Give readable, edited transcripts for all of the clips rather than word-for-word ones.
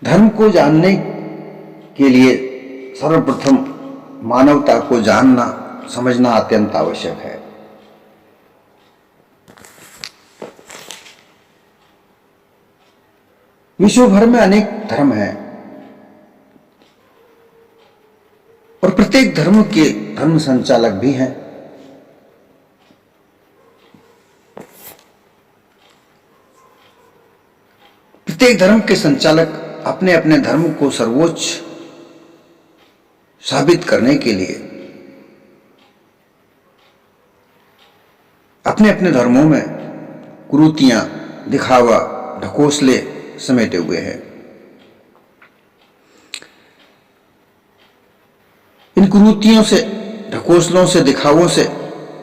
धर्म को जानने के लिए सर्वप्रथम मानवता को जानना समझना अत्यंत आवश्यक है। विश्व भर में अनेक धर्म हैं और प्रत्येक धर्म के धर्म संचालक भी हैं। प्रत्येक धर्म के संचालक अपने अपने धर्म को सर्वोच्च साबित करने के लिए अपने अपने धर्मों में कुरीतियां, दिखावा, ढकोसले समेटे हुए हैं। इन कुरीतियों से, ढकोसलों से, दिखावों से,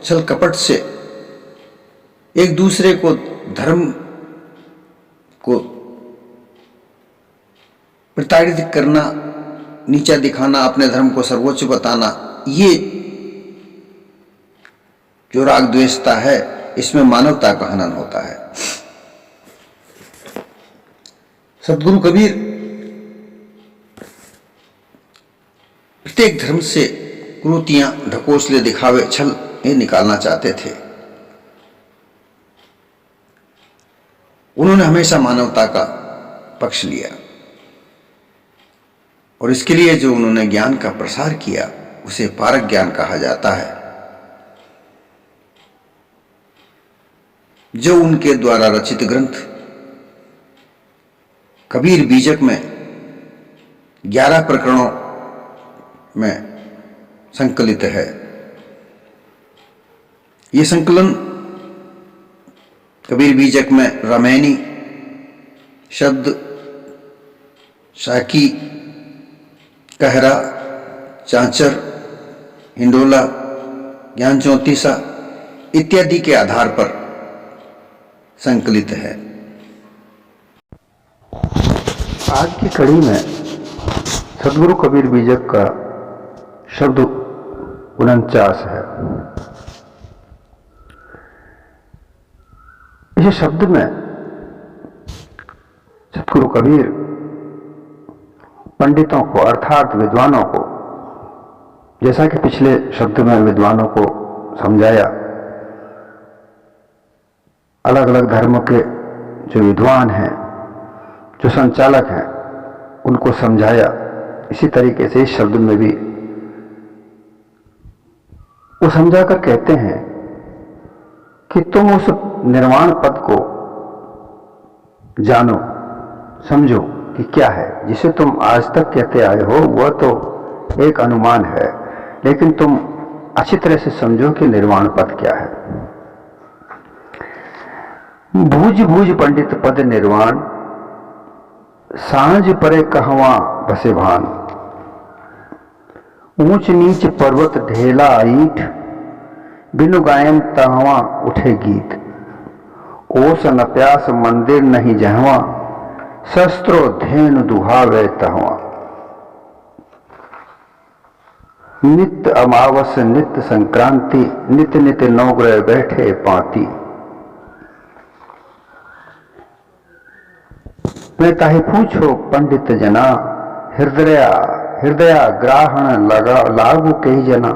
छल कपट से एक दूसरे को, धर्म को प्रताड़ित करना, नीचा दिखाना, अपने धर्म को सर्वोच्च बताना, ये जो राग द्वेषता है, इसमें मानवता का हनन होता है। सद्गुरु कबीर प्रत्येक धर्म से कुरीतियां, ढकोसले, दिखावे, छल ये निकालना चाहते थे। उन्होंने हमेशा मानवता का पक्ष लिया और इसके लिए जो उन्होंने ज्ञान का प्रसार किया उसे पारक ज्ञान कहा जाता है। जो उनके द्वारा रचित ग्रंथ कबीर बीजक में 11 प्रकरणों में संकलित है। ये संकलन कबीर बीजक में रामायणी, शब्द, शाकी, कहरा, चांचर, हिंडोला, ज्ञान चौतीसा इत्यादि के आधार पर संकलित है। आज की कड़ी में सद्गुरु कबीर बीजक का शब्द 49 है। इस शब्द में सद्गुरु कबीर पंडितों को अर्थात विद्वानों को, जैसा कि पिछले शब्द में विद्वानों को समझाया, अलग अलग धर्मों के जो विद्वान हैं, जो संचालक हैं, उनको समझाया, इसी तरीके से इस शब्द में भी वो समझाकर कहते हैं कि तुम उस निर्वाण पद को जानो, समझो कि क्या है। जिसे तुम आज तक कहते आए हो वह तो एक अनुमान है, लेकिन तुम अच्छी तरह से समझो कि निर्वाण पद क्या है। भूज भूज पंडित पद निर्वाण, सांझ परे कहवा बसे भान। ऊंच नीच पर्वत ढेला ईठ, बिनु गायन तहवा उठे गीत। ओस न प्यास मंदिर नहीं जहवा, शस्त्रो धेनु दुहावे तहवा। नित्य अमावस नित्य संक्रांति, नित्य नित्य नौग्रह बैठे पाती। मैं ताहि पूछो पंडित जना, हृदय ग्राहण लागू कही जना।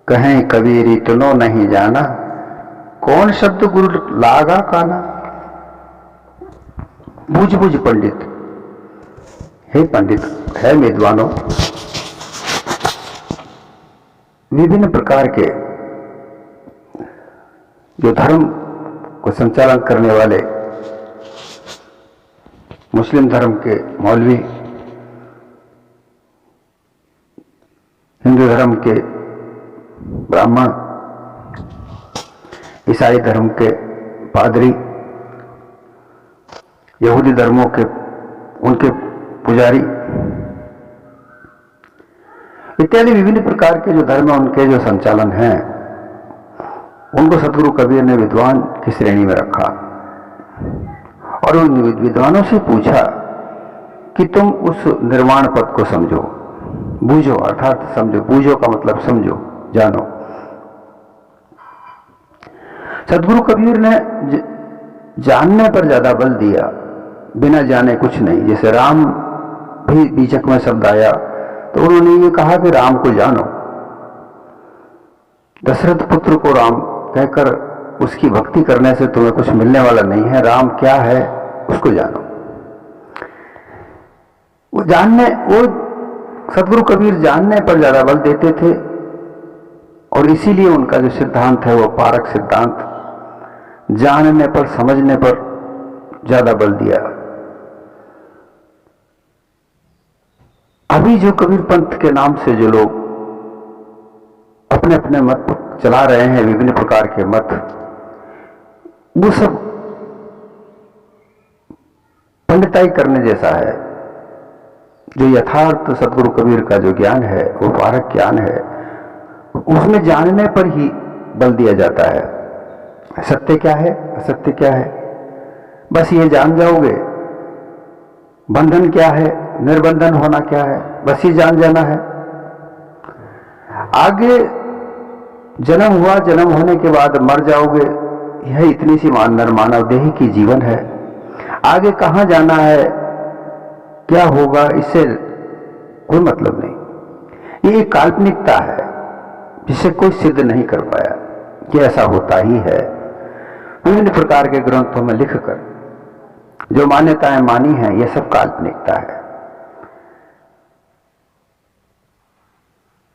कहें कबीर इतनो नहीं जाना, कौन शब्द गुरु लागा काना। बूझ बूझ पंडित, हे पंडित, है विद्वानों, विभिन्न प्रकार के जो धर्म को संचालन करने वाले मुस्लिम धर्म के मौलवी, हिंदू धर्म के ब्राह्मण, ईसाई धर्म के पादरी, यहूदी धर्मों के उनके पुजारी इत्यादि विभिन्न प्रकार के जो धर्म उनके जो संचालन हैं, उनको सद्गुरु कबीर ने विद्वान की श्रेणी में रखा और उन विद्वानों से पूछा कि तुम उस निर्वाण पद को समझो, बूझो, अर्थात समझो। बूझो का मतलब समझो, जानो। सद्गुरु कबीर ने जानने पर ज्यादा बल दिया बिना जाने कुछ नहीं। जैसे राम भी बीचक में शब्द आया तो उन्होंने ये कहा कि राम को जानो। दशरथ पुत्र को राम कहकर उसकी भक्ति करने से तुम्हें कुछ मिलने वाला नहीं है। राम क्या है उसको जानो। वो सदगुरु कबीर जानने पर ज्यादा बल देते थे और इसीलिए उनका जो सिद्धांत है वो पारक सिद्धांत, जानने पर समझने पर ज्यादा बल दिया। अभी जो कबीर पंथ के नाम से जो लोग अपने अपने मत चला रहे हैं, विभिन्न प्रकार के मत, वो सब पंडिताई करने जैसा है। जो यथार्थ सदगुरु कबीर का जो ज्ञान है वो पारक ज्ञान है, उसमें जानने पर ही बल दिया जाता है। सत्य क्या है, असत्य क्या है, बस ये जान जाओगे। बंधन क्या है, निर्बंधन होना क्या है, बस ये जान जाना है। आगे जन्म हुआ, जन्म होने के बाद मर जाओगे, यह इतनी सी मानव देह की जीवन है। आगे कहां जाना है, क्या होगा, इससे कोई मतलब नहीं। ये एक काल्पनिकता है जिसे कोई सिद्ध नहीं कर पाया कि ऐसा होता ही है। विभिन्न प्रकार के ग्रंथों में लिखकर जो मान्यताएं मानी हैं, यह सब काल्पनिकता है।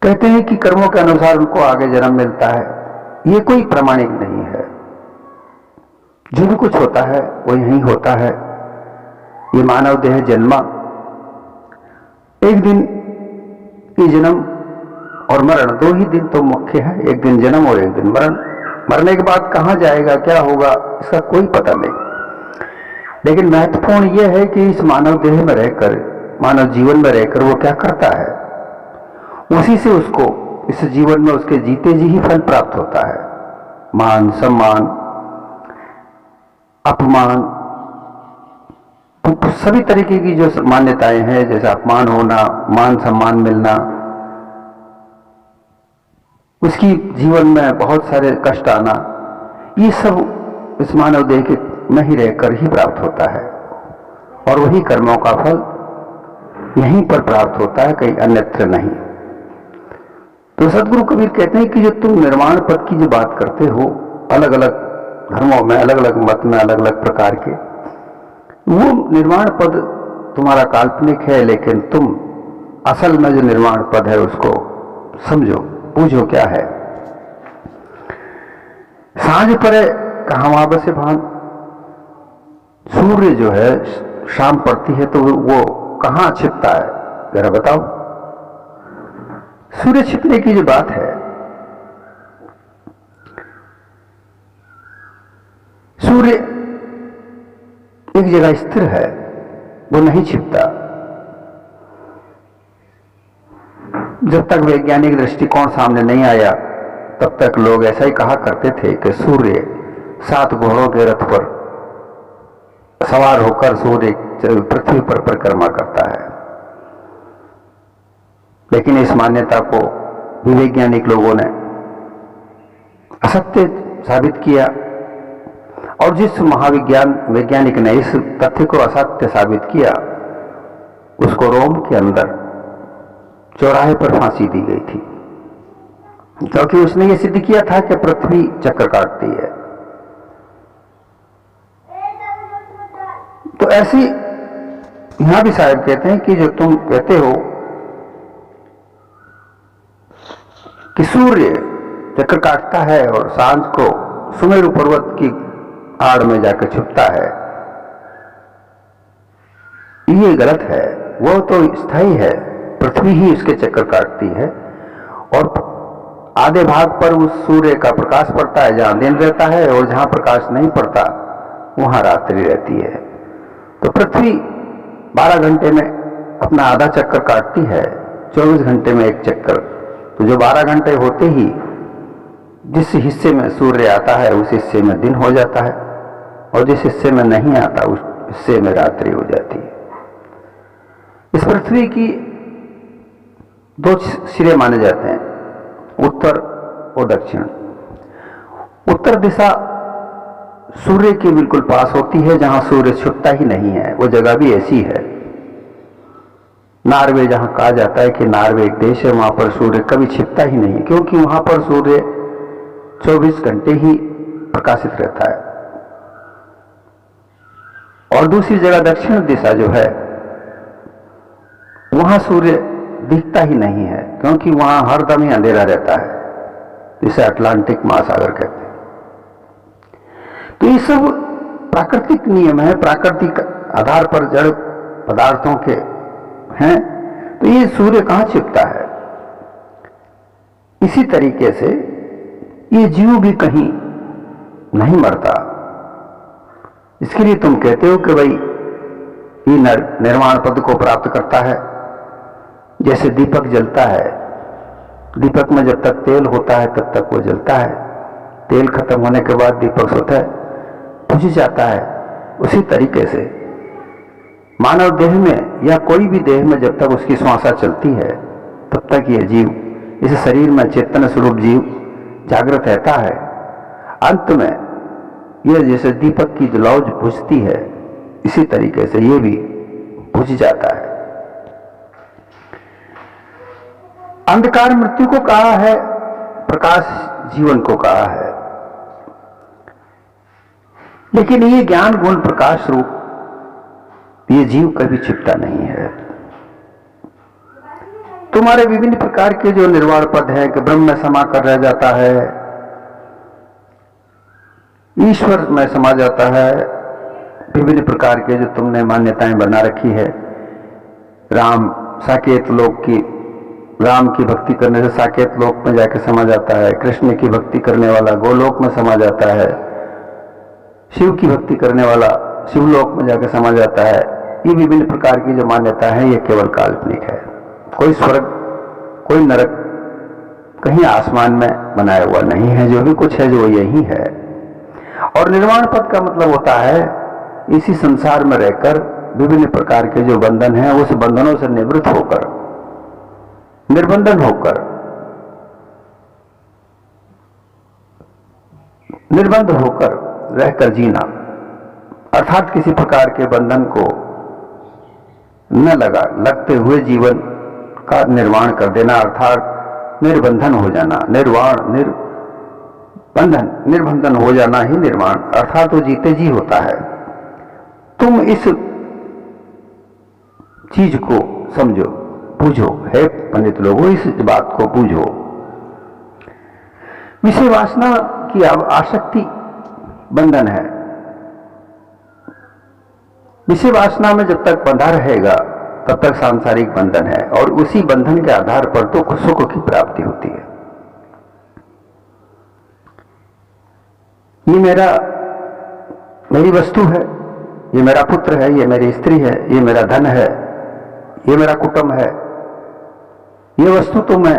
कहते हैं कि कर्मों के अनुसार उनको आगे जन्म मिलता है, ये कोई प्रमाणिक नहीं है। जो भी कुछ होता है वो यहीं होता है। ये मानव देह जन्मा, एक दिन ये जन्म और मरण, दो ही दिन तो मुख्य है, एक दिन जन्म और एक दिन मरण। मरने के बाद कहां जाएगा, क्या होगा, इसका कोई पता नहीं। लेकिन महत्वपूर्ण यह है कि इस मानव देह में रहकर, मानव जीवन में रहकर वो क्या करता है, उसी से उसको इस जीवन में उसके जीते जी ही फल प्राप्त होता है। मान सम्मान अपमान, तो सभी तरीके की जो मान्यताएं हैं, जैसे अपमान होना, मान सम्मान मिलना, उसकी जीवन में बहुत सारे कष्ट आना, ये सब इस मानव देह के में ही रहकर ही प्राप्त होता है। और वही कर्मों का फल यहीं पर प्राप्त होता है, कहीं अन्यत्र नहीं। तो सदगुरु कबीर कहते हैं कि जो तुम निर्वाण पद की जो बात करते हो, अलग अलग धर्मों में, अलग अलग मत में, अलग अलग प्रकार के, वो निर्वाण पद तुम्हारा काल्पनिक है, लेकिन तुम असल में जो निर्वाण पद है उसको समझो, पूछो क्या है। सांझ परे कहाँ बसे भान, सूर्य जो है शाम पड़ती है तो वो कहां छिपता है, जरा बताओ। सूर्य छिपने की जो बात है, सूर्य एक जगह स्थिर है, वो नहीं छिपता। जब तक वैज्ञानिक दृष्टिकोण सामने नहीं आया, तब तक लोग ऐसा ही कहा करते थे कि सूर्य 7 घोड़ों के रथ पर सवार होकर सूर्य पृथ्वी पर परिक्रमा करता है। लेकिन इस मान्यता को भी वैज्ञानिक लोगों ने असत्य साबित किया, और जिस महाविज्ञान वैज्ञानिक ने इस तथ्य को असत्य साबित किया, उसको रोम के अंदर चौराहे पर फांसी दी गई थी, क्योंकि उसने ये सिद्ध किया था कि पृथ्वी चक्कर काटती है। तो ऐसी यहां भी साहब कहते हैं कि जो तुम कहते हो कि सूर्य चक्कर काटता है और सांझ को सुमेरु पर्वत की आड़ में जाकर छुपता है, ये गलत है। वो तो स्थायी है, पृथ्वी ही उसके चक्कर काटती है, और आधे भाग पर उस सूर्य का प्रकाश पड़ता है जहां दिन रहता है, और जहां प्रकाश नहीं पड़ता वहां रात्रि रहती है। तो पृथ्वी 12 घंटे में अपना आधा चक्कर काटती है, 24 घंटे में एक चक्कर। तो जो 12 घंटे होते ही जिस हिस्से में सूर्य आता है उस हिस्से में दिन हो जाता है, और जिस हिस्से में नहीं आता उस हिस्से में रात्रि हो जाती है। इस पृथ्वी की 2 सिरे माने जाते हैं, उत्तर और दक्षिण। उत्तर दिशा सूर्य के बिल्कुल पास होती है, जहां सूर्य छिपता ही नहीं है। वो जगह भी ऐसी है, नॉर्वे, जहां कहा जाता है कि नॉर्वे एक देश है, वहां पर सूर्य कभी छिपता ही नहीं, क्योंकि वहां पर सूर्य 24 घंटे ही प्रकाशित रहता है। और दूसरी जगह दक्षिण दिशा जो है, वहां सूर्य दिखता ही नहीं है, क्योंकि वहां हरदम ही अंधेरा रहता है, जिसे अटलांटिक महासागर कहते हैं। तो ये सब प्राकृतिक नियम है, प्राकृतिक आधार पर जड़ पदार्थों के हैं। तो ये सूर्य कहां छिपता है? इसी तरीके से ये जीव भी कहीं नहीं मरता। इसके लिए तुम कहते हो कि भाई ये निर्वाण पद को प्राप्त करता है। जैसे दीपक जलता है, दीपक में जब तक तेल होता है तब तक वो जलता है, तेल खत्म होने के बाद दीपक स्वतः है बुझ जाता है। उसी तरीके से मानव देह में या कोई भी देह में जब तक उसकी श्वासा चलती है तब तक यह जीव, इस शरीर में चेतन स्वरूप जीव जागृत रहता है। अंत में यह जैसे दीपक की जो लौ बुझती है, इसी तरीके से यह भी बुझ जाता है। अंधकार मृत्यु को कहा है, प्रकाश जीवन को कहा है। लेकिन ये ज्ञान गुण प्रकाश रूप ये जीव कभी छिपता नहीं है। तुम्हारे विभिन्न प्रकार के जो निर्वाण पद है कि ब्रह्म में समा कर रह जाता है, ईश्वर में समा जाता है, विभिन्न प्रकार के जो तुमने मान्यताएं बना रखी है। राम साकेत लोक की, राम की भक्ति करने से साकेत लोक में जाकर समा जाता है, कृष्ण की भक्ति करने वाला गोलोक में समा जाता है, शिव की भक्ति करने वाला शिवलोक में जाकर समा जाता है। ये विभिन्न प्रकार की जो मान्यता है, ये केवल काल्पनिक है। कोई स्वर्ग, कोई नरक कहीं आसमान में बनाया हुआ नहीं है। जो भी कुछ है जो यही है। और निर्वाण पद का मतलब होता है इसी संसार में रहकर विभिन्न प्रकार के जो बंधन हैं, उस बंधनों से निवृत्त होकर, निर्बंधन होकर, निर्बंध होकर रहकर जीना, अर्थात किसी प्रकार के बंधन को न लगते हुए जीवन का निर्वाण कर देना, अर्थात निर्बंधन हो जाना। निर्बंधन हो जाना ही निर्वाण, अर्थात वो जीते जी होता है। तुम इस चीज को समझो, बूझो, हे पंडित लोगों, इस बात को बूझो। विषय वासना की आसक्ति बंधन है। विषय वासना में जब तक बंधा रहेगा तब तक सांसारिक बंधन है, और उसी बंधन के आधार पर तो सुख की प्राप्ति होती है। ये मेरी वस्तु है, ये मेरा पुत्र है, ये मेरी स्त्री है, ये मेरा धन है, ये मेरा कुटुंब है, ये वस्तु तो मैं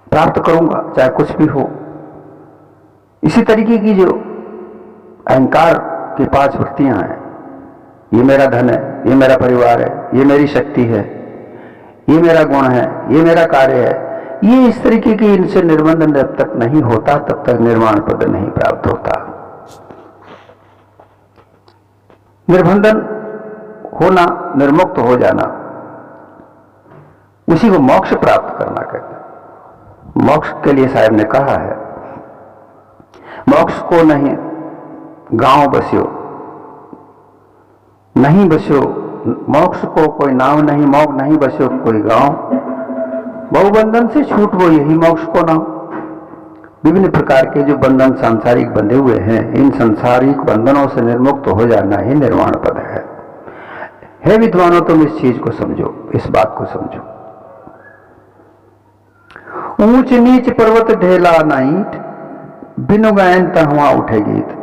प्राप्त करूंगा चाहे कुछ भी हो। इसी तरीके की जो अहंकार की 5 वृत्तियां हैं, ये मेरा धन है, ये मेरा परिवार है, ये मेरी शक्ति है, ये मेरा गुण है, ये मेरा कार्य है, ये इस तरीके की इनसे निर्बंधन जब तक नहीं होता तब तक निर्वाण पद नहीं प्राप्त होता। निर्बंधन होना, निर्मुक्त हो जाना, उसी को मोक्ष प्राप्त करना कहते हैं। मोक्ष के लिए साहब ने कहा है, मोक्ष को नहीं गांव बस्यो, नहीं बस्यो मोक्ष को कोई नाम नहीं, मोक्ष नहीं बस्यो कोई गांव, बहुबंधन से छूट वो यही मोक्ष को नाम। विभिन्न प्रकार के जो बंधन सांसारिक बंधे हुए हैं, इन सांसारिक बंधनों से निर्मुक्त हो जाना ही निर्वाण पद है। हे विद्वानों, तुम इस चीज को समझो, इस बात को समझो। ऊंच नीच पर्वत ढेला नाइट, बिनु गायन तहुआ उठे गीत।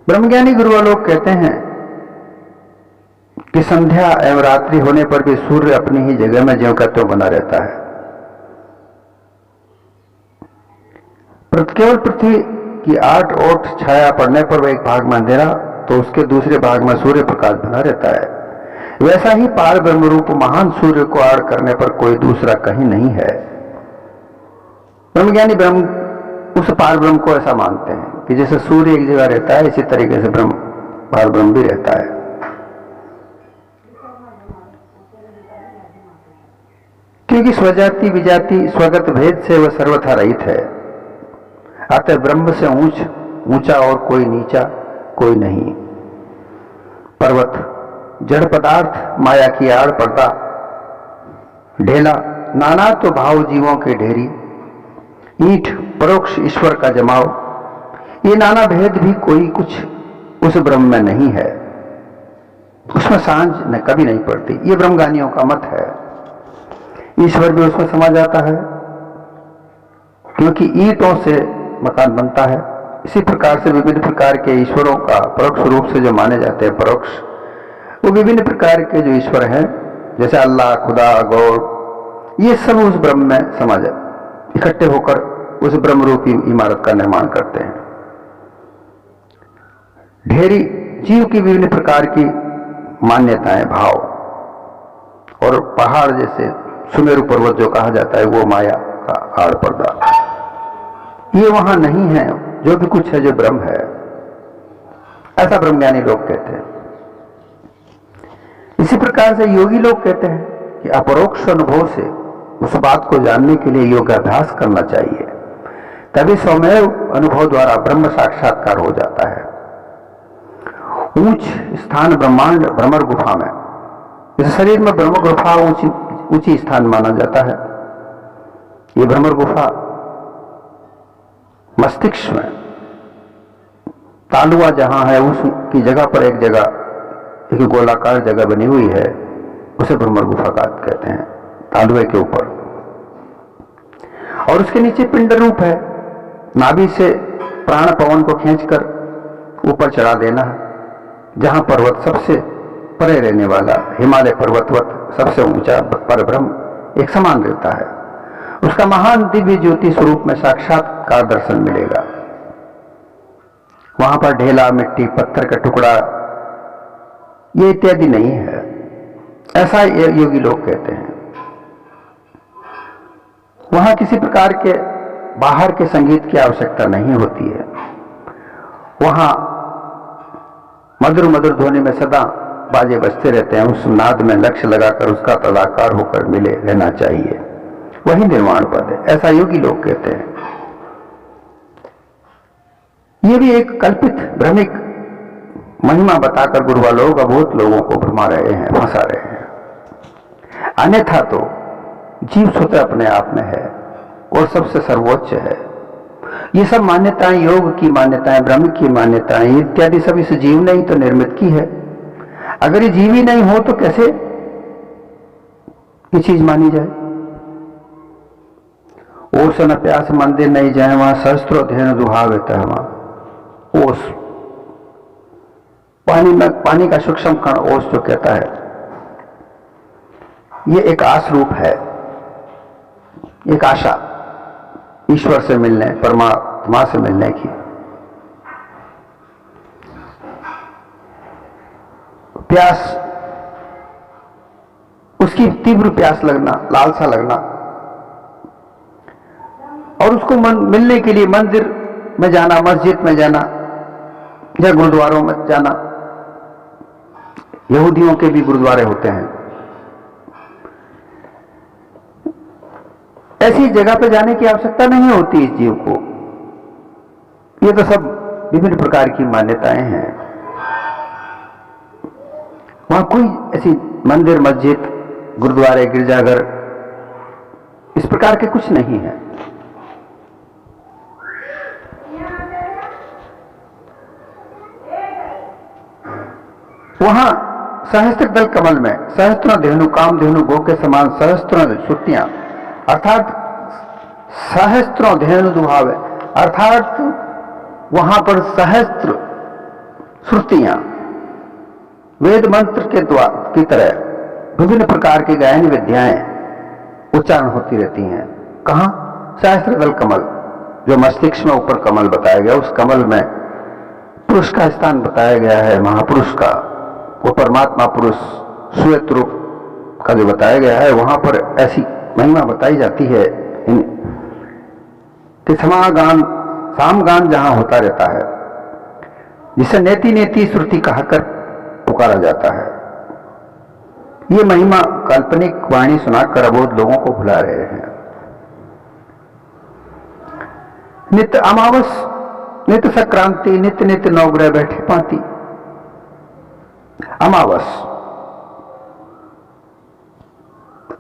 ब्रह्मज्ञानी गुरुवालोक कहते हैं कि संध्या एवं रात्रि होने पर भी सूर्य अपनी ही जगह में ज्यों का त्यों बना रहता है। केवल पृथ्वी की 8 ओट छाया पड़ने पर वह एक भाग में अंधेरा, तो उसके दूसरे भाग में सूर्य प्रकाश बना रहता है। वैसा ही पार ब्रह्म रूप महान सूर्य को आड़ करने पर कोई दूसरा कहीं नहीं है। ब्रह्मज्ञानी ब्रह्म उस पार ब्रह्म को ऐसा मानते हैं कि जैसे सूर्य एक जगह रहता है, इसी तरीके से ब्रह्म पार ब्रह्म भी रहता है। क्योंकि स्वजाति विजाति स्वगत भेद से वह सर्वथा रहित है, अतः ब्रह्म से ऊंचा और कोई नीचा कोई नहीं। पर्वत जड़ पदार्थ माया की आड़ पर्दा ढेला, नाना तो भाव जीवों के ढेरी, ईंट परोक्ष ईश्वर का जमाव, ये नाना भेद भी कोई कुछ उस ब्रह्म में नहीं है, उसमें सांझ न कभी नहीं पड़ती। ये ब्रह्मगानियों का मत है। ईश्वर भी उसमें समा जाता है, क्योंकि ईंटों से मकान बनता है। इसी प्रकार से विभिन्न प्रकार के ईश्वरों का परोक्ष रूप से जो माने जाते हैं परोक्ष, वो विभिन्न प्रकार के जो ईश्वर हैं, जैसे अल्लाह, खुदा, गौड़, ये सब उस ब्रह्म में समा जाए, इकट्ठे होकर उस ब्रह्म रूपी इमारत का निर्माण करते हैं। ढेरी जीव की विभिन्न प्रकार की मान्यताएं, भाव, और पहाड़ जैसे सुमेरु पर्वत जो कहा जाता है वो माया का आड़ पर्दा, ये वहां नहीं है। जो भी कुछ है जो ब्रह्म है, ऐसा ब्रह्मज्ञानी लोग कहते हैं। इसी प्रकार से योगी लोग कहते हैं कि अपरोक्ष अनुभव से उस बात को जानने के लिए योगाभ्यास करना चाहिए, तभी स्वमेव अनुभव द्वारा ब्रह्म साक्षात्कार हो जाता है। ऊंच स्थान ब्रह्मांड भ्रमर गुफा में, इस शरीर में ब्रह्म गुफा ऊंची स्थान माना जाता है। ये भ्रमर गुफा मस्तिष्क में तालुआ जहां है उसकी जगह पर एक जगह एक गोलाकार जगह बनी हुई है, उसे भ्रमर गुफा कहते हैं, तालुए के ऊपर। और उसके नीचे पिंड रूप है, नाभि से प्राण पवन को खींचकर ऊपर चढ़ा देना है, जहां पर्वत सबसे परे रहने वाला हिमालय पर्वतवत सबसे ऊंचा परब्रह्म एक समान रहता है, उसका महान दिव्य ज्योति स्वरूप में साक्षात्कार दर्शन मिलेगा। वहां पर ढेला, मिट्टी, पत्थर का टुकड़ा, ये इत्यादि नहीं है, ऐसा योगी लोग कहते हैं। वहां किसी प्रकार के बाहर के संगीत की आवश्यकता नहीं होती है। वहां मधुर मधुर ध्वनि में सदा बाजे बजते रहते हैं, उस नाद में लक्ष्य लगाकर उसका तदाकार होकर मिले रहना चाहिए, वही निर्वाण पद है, ऐसा योगी लोग कहते हैं। ये भी एक कल्पित भ्रमिक महिमा बताकर गुरुवा लोग अबोध लोगों को भरमा रहे हैं, फंसा रहे हैं। अन्यथा तो जीव स्वतः अपने आप में है और सबसे सर्वोच्च है। ये सब मान्यताएं, योग की मान्यताएं, ब्रह्म की मान्यताएं इत्यादि सब इस जीव ने ही तो निर्मित की है। अगर ये जीव ही नहीं हो तो कैसे ये चीज मानी जाए? ओस न प्यास मंदिर नहीं जाए, वहां सहस्त्रों धेनु दुहावे तहवा। ओस पानी में, पानी का सूक्ष्म कण ओस जो कहता है, ये एक आस रूप है, एक आशा ईश्वर से मिलने, परमात्मा से मिलने की। प्यास, उसकी तीव्र प्यास लगना, लालसा लगना, और उसको मिलने के लिए मंदिर में जाना, मस्जिद में जाना या गुरुद्वारों में जाना। यहूदियों के भी गुरुद्वारे होते हैं। ऐसी जगह पर जाने की आवश्यकता नहीं होती इस जीव को। ये तो सब विभिन्न प्रकार की मान्यताएं हैं। वहां कोई ऐसी मंदिर, मस्जिद, गुरुद्वारे, गिरजाघर इस प्रकार के कुछ नहीं है। वहां सहस्त्र दल कमल में सहस्त्रों धेनु, काम धेनु गो के समान सहस्त्रों श्रुतियां, अर्थात सहस्त्रों धेनु दुहावे, अर्थात वहां पर सहस्त्र श्रुतियां वेद मंत्र के द्वारा की तरह विभिन्न प्रकार की गायन विद्याएं उच्चारण होती रहती हैं। कहां? सहस्त्र दल कमल, जो मस्तिष्क में ऊपर कमल बताया गया, उस कमल में पुरुष का स्थान बताया गया है, महापुरुष का, वो परमात्मा पुरुष श्वेत रूप का जो बताया गया है, वहां पर ऐसी महिमा बताई जाती है कि समागान सामगान जहां होता रहता है, जिसे नेति नेति श्रुति कहकर पुकारा जाता है, ये महिमा काल्पनिक वाणी सुनाकर अबोध लोगों को भुला रहे हैं। नित्य अमावस, नित्य संक्रांति, नित्य नित्य नवग्रह बैठे पाती। अमावस,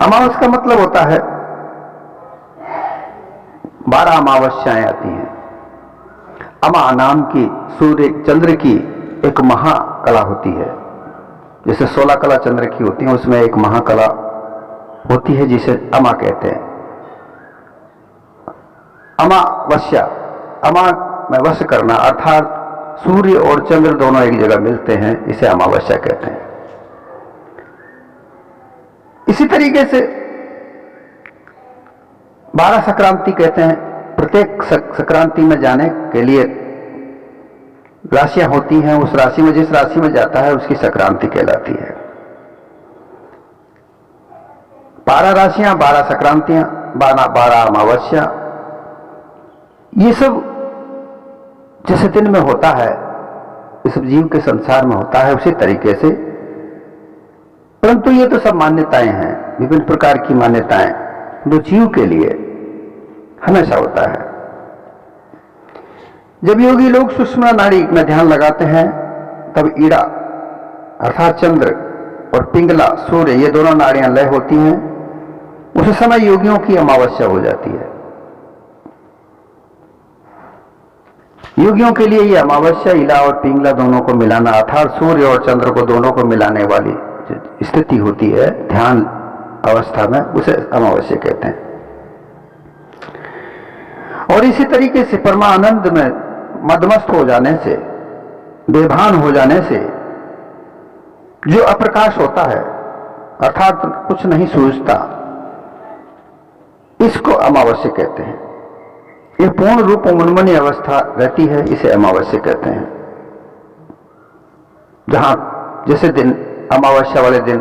अमावस का मतलब होता है 12 अमावस्याएं आती हैं। अमा नाम की सूर्य चंद्र की एक महाकला होती है, जैसे 16 कला चंद्र की होती है, उसमें एक महाकला होती है जिसे अमा कहते हैं। अमावस्या, अमा में वश करना, अर्थात सूर्य और चंद्र दोनों एक जगह मिलते हैं, इसे अमावस्या कहते हैं। इसी तरीके से 12 संक्रांति कहते हैं। प्रत्येक संक्रांति में जाने के लिए राशियां होती हैं, उस राशि में जिस राशि में जाता है उसकी संक्रांति कहलाती है। 12 राशियां, 12 संक्रांतियां, 12 अमावस्या, ये सब जैसे दिन में होता है, इस सब जीव के संसार में होता है उसी तरीके से। परंतु ये तो सब मान्यताएं हैं, विभिन्न प्रकार की मान्यताएं जो जीव के लिए हमेशा होता है। जब योगी लोग सुषुम्ना नाड़ी में ध्यान लगाते हैं, तब ईड़ा अर्थात चंद्र और पिंगला सूर्य, ये दोनों नाड़ियां लय होती हैं। उस समय योगियों की अमावस्या हो जाती है। योगियों के लिए ये अमावस्या ईला और पिंगला दोनों को मिलाना, अर्थात सूर्य और चंद्र को दोनों को मिलाने वाली स्थिति होती है ध्यान अवस्था में, उसे अमावस्या कहते हैं। और इसी तरीके से परमानंद में मदमस्त हो जाने से, बेभान हो जाने से जो अप्रकाश होता है, अर्थात कुछ नहीं सूझता, इसको अमावस्या कहते हैं। ये पूर्ण रूप उन्मनी अवस्था रहती है, इसे अमावस्या कहते हैं। जहां जैसे दिन अमावस्या वाले दिन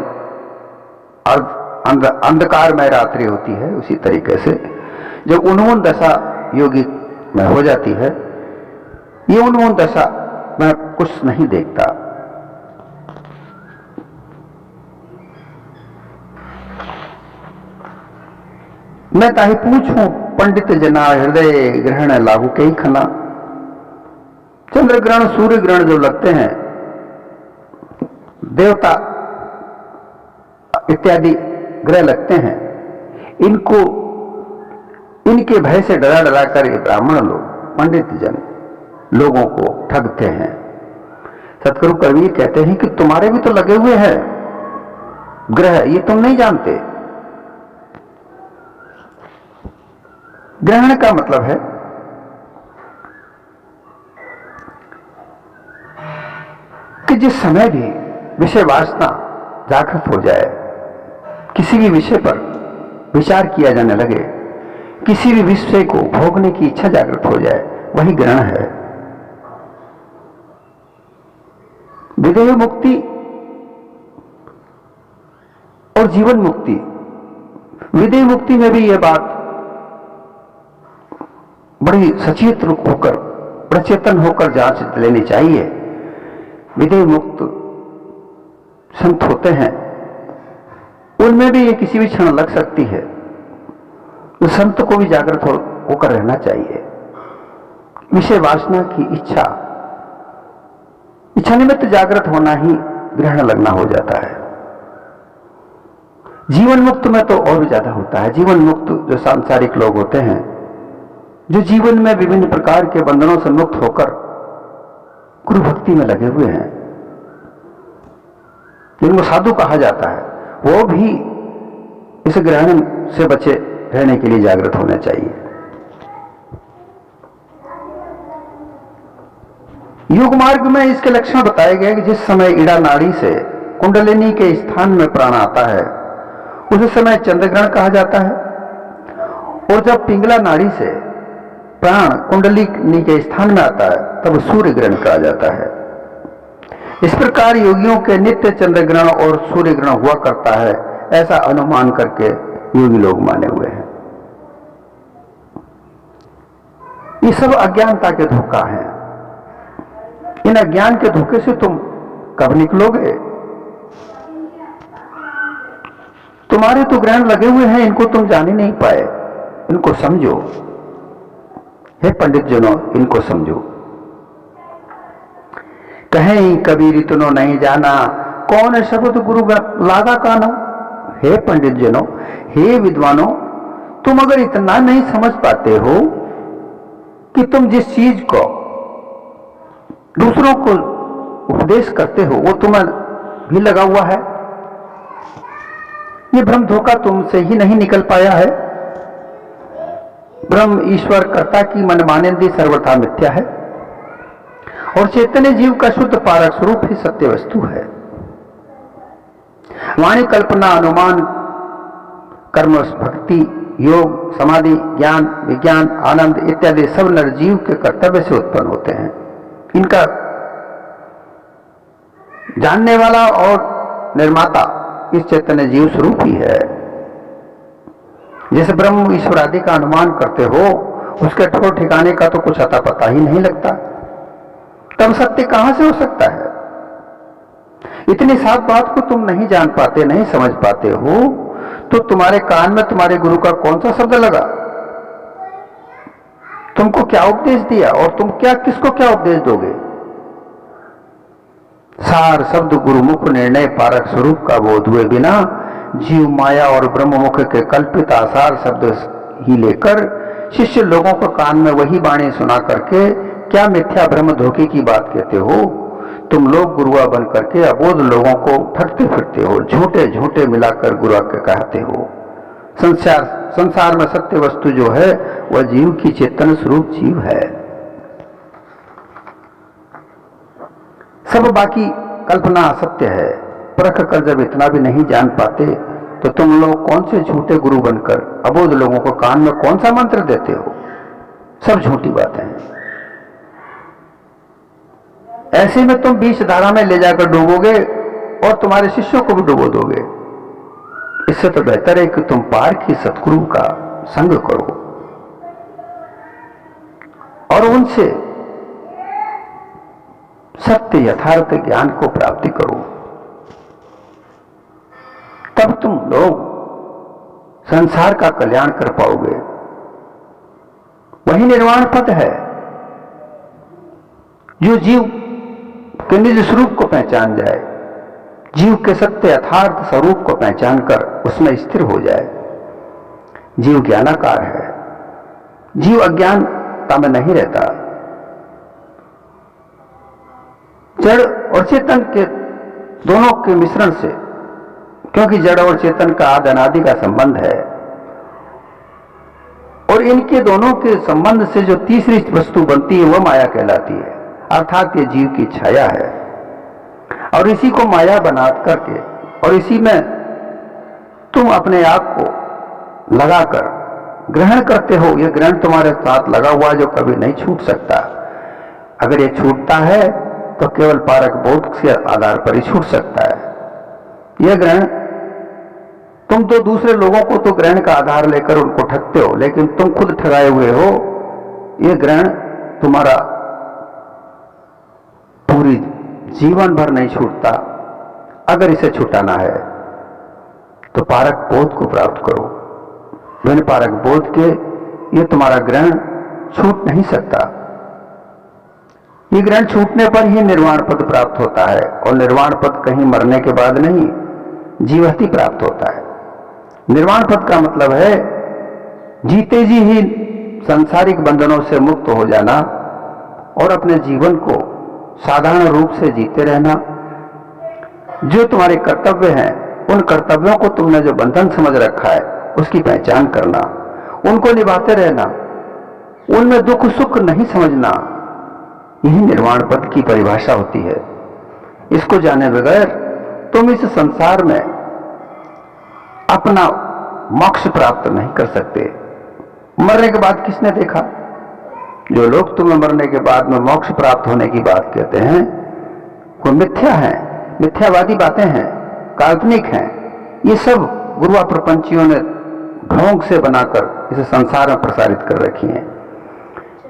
अंधकारमय रात्रि होती है, उसी तरीके से जब उन्मून दशा योगी में हो जाती है, ये उन्मून दशा में कुछ नहीं देखता। मैं ताही पूछूं पंडित जना, हृदय ग्रहण लागू कई खना। चंद्र ग्रहण, सूर्य ग्रहण जो लगते हैं, देवता इत्यादि ग्रह लगते हैं, इनको इनके भय से डरा डरा कर ये ब्राह्मण लोग, पंडित जन लोगों को ठगते हैं। सतगुरु कबीर कहते हैं कि तुम्हारे भी तो लगे हुए हैं ग्रह, ये तुम नहीं जानते। ग्रहण का मतलब है कि जिस समय भी विषय वासना जागृत हो जाए, किसी भी विषय पर विचार किया जाने लगे, किसी भी विषय को भोगने की इच्छा जागृत हो जाए, वही ग्रहण है। विदेह मुक्ति और जीवन मुक्ति, विदेह मुक्ति में भी यह बात बड़ी सचेत रूप होकर, प्रचेतन होकर जांच लेनी चाहिए। विदेह मुक्त संत होते हैं, उनमें भी ये किसी भी क्षण लग सकती है, तो संत को भी जागृत होकर रहना चाहिए। विषय वासना की इच्छा निमित्त जागृत होना ही ग्रहण लगना हो जाता है। जीवन मुक्त में तो और भी ज्यादा होता है। जीवन मुक्त जो सांसारिक लोग होते हैं, जो जीवन में विभिन्न प्रकार के बंधनों से मुक्त होकर गुरु भक्ति में लगे हुए हैं, जिनको साधु कहा जाता है, वो भी इस ग्रहण से बचे रहने के लिए जागृत होना चाहिए। योग मार्ग में इसके लक्षण बताए गए कि जिस समय ईड़ा नाड़ी से कुंडलिनी के स्थान में प्राण आता है, उस समय चंद्रग्रहण कहा जाता है। और जब पिंगला नाड़ी से प्राण कुंडलिनी के स्थान में आता है, तब सूर्य ग्रहण कहा जाता है। इस प्रकार योगियों के नित्य चंद्र ग्रहण और सूर्य ग्रहण हुआ करता है, ऐसा अनुमान करके योगी लोग माने हुए हैं। ये सब अज्ञानता के धोखा है। इन अज्ञान के धोखे से तुम कब निकलोगे? तुम्हारे तो ग्रहण लगे हुए हैं, इनको तुम जान ही नहीं पाए। इनको समझो, हे पंडित जनों, इनको समझो। कहें कबीर इतनो नहीं जाना, कौन शब्द गुरु लागा काना। हे पंडित जनों, हे विद्वानों, तुम अगर इतना नहीं समझ पाते हो कि तुम जिस चीज को दूसरों को उपदेश करते हो वो तुम्हें भी लगा हुआ है, ये भ्रम धोखा तुमसे ही नहीं निकल पाया है। ब्रह्म ईश्वर कर्ता की मनमानेंदी सर्वथा मिथ्या है और चैतन्य जीव का शुद्ध पारक स्वरूप ही सत्य वस्तु है। वाणी, कल्पना, अनुमान, कर्म, भक्ति, योग, समाधि, ज्ञान, विज्ञान, आनंद इत्यादि सब नरजीव के कर्तव्य से उत्पन्न होते हैं। इनका जानने वाला और निर्माता इस चैतन्य जीव स्वरूप ही है। जैसे ब्रह्म ईश्वर आदि का अनुमान करते हो, उसके ठोर ठिकाने का तो कुछ अता पता ही नहीं लगता, तब सत्य कहां से हो सकता है? इतनी साफ बात को तुम नहीं जान पाते, नहीं समझ पाते हो, तो तुम्हारे कान में तुम्हारे गुरु का कौन सा शब्द लगा? तुमको क्या उपदेश दिया और तुम किसको क्या उपदेश दोगे? सार शब्द गुरुमुख निर्णय पारक स्वरूप का बोध हुए बिना जीव माया और ब्रह्ममुख के कल्पित आसार शब्द ही लेकर शिष्य लोगों को कान में वही वाणी सुना करके क्या मिथ्या ब्रह्म धोखे की बात कहते हो? तुम लोग गुरुआ बन करके अबोध लोगों को ठगते फिरते हो, झूठे झूठे मिलाकर गुरुआ के कहते हो। संसार में सत्य वस्तु जो है वह जीव की चेतन स्वरूप जीव है। सब बाकी कल्पना सत्य है। परख कर जब इतना भी नहीं जान पाते तो तुम लोग कौन से झूठे गुरु बनकर अबोध लोगों को कान में कौन सा मंत्र देते हो? सब झूठी बातें हैं। ऐसे में तुम बीच धारा में ले जाकर डूबोगे और तुम्हारे शिष्यों को भी डुबो दोगे। इससे तो बेहतर है कि तुम पार की सतगुरु का संग करो और उनसे सत्य यथार्थ ज्ञान को प्राप्ति करो। तब तुम लोग संसार का कल्याण कर पाओगे। वही निर्वाण पद है जो जीव के निज स्वरूप को पहचान जाए, जीव के सत्य यथार्थ स्वरूप को पहचान कर उसमें स्थिर हो जाए। जीव ज्ञानाकार है, जीव अज्ञानता में नहीं रहता। जड़ और चेतन के दोनों के मिश्रण से, क्योंकि जड़ और चेतन का आदि अनादि का संबंध है और इनके दोनों के संबंध से जो तीसरी वस्तु बनती है वह माया कहलाती है, अर्थात ये जीव की छाया है। और इसी को माया बना करके और इसी में तुम अपने आप को लगाकर ग्रहण करते हो। यह ग्रहण तुम्हारे साथ लगा हुआ जो कभी नहीं छूट सकता। अगर ये छूटता है तो केवल पारक बोध के आधार पर ही छूट सकता है। यह ग्रहण तुम तो दूसरे लोगों को तो ग्रहण का आधार लेकर उनको ठगते हो, लेकिन तुम खुद ठगाए हुए हो। यह ग्रहण तुम्हारा पूरी जीवन भर नहीं छूटता। अगर इसे छुटाना है तो पारक बोध को प्राप्त करो। बिन पारक बोध के ये तुम्हारा ग्रहण छूट नहीं सकता। ये ग्रहण छूटने पर ही निर्वाण पद प्राप्त होता है और निर्वाण पद कहीं मरने के बाद नहीं, जीवति प्राप्त होता है। निर्वाण पद का मतलब है जीते जी ही सांसारिक बंधनों से मुक्त हो जाना और अपने जीवन को साधारण रूप से जीते रहना। जो तुम्हारे कर्तव्य हैं उन कर्तव्यों को तुमने जो बंधन समझ रखा है उसकी पहचान करना, उनको निभाते रहना, उनमें दुख सुख नहीं समझना, यही निर्वाण पद की परिभाषा होती है। इसको जाने बगैर तुम इस संसार में अपना मोक्ष प्राप्त नहीं कर सकते। मरने के बाद किसने देखा? जो लोग तुम्हें मरने के बाद में मोक्ष प्राप्त होने की बात कहते हैं वो मिथ्या है, मिथ्यावादी बातें हैं, काल्पनिक हैं। ये सब गुरुआ प्रपंचियों ने ढोंग से बनाकर इसे संसार में प्रसारित कर रखी हैं।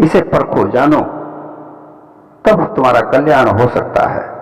इसे परखो, जानो, तब तुम्हारा कल्याण हो सकता है।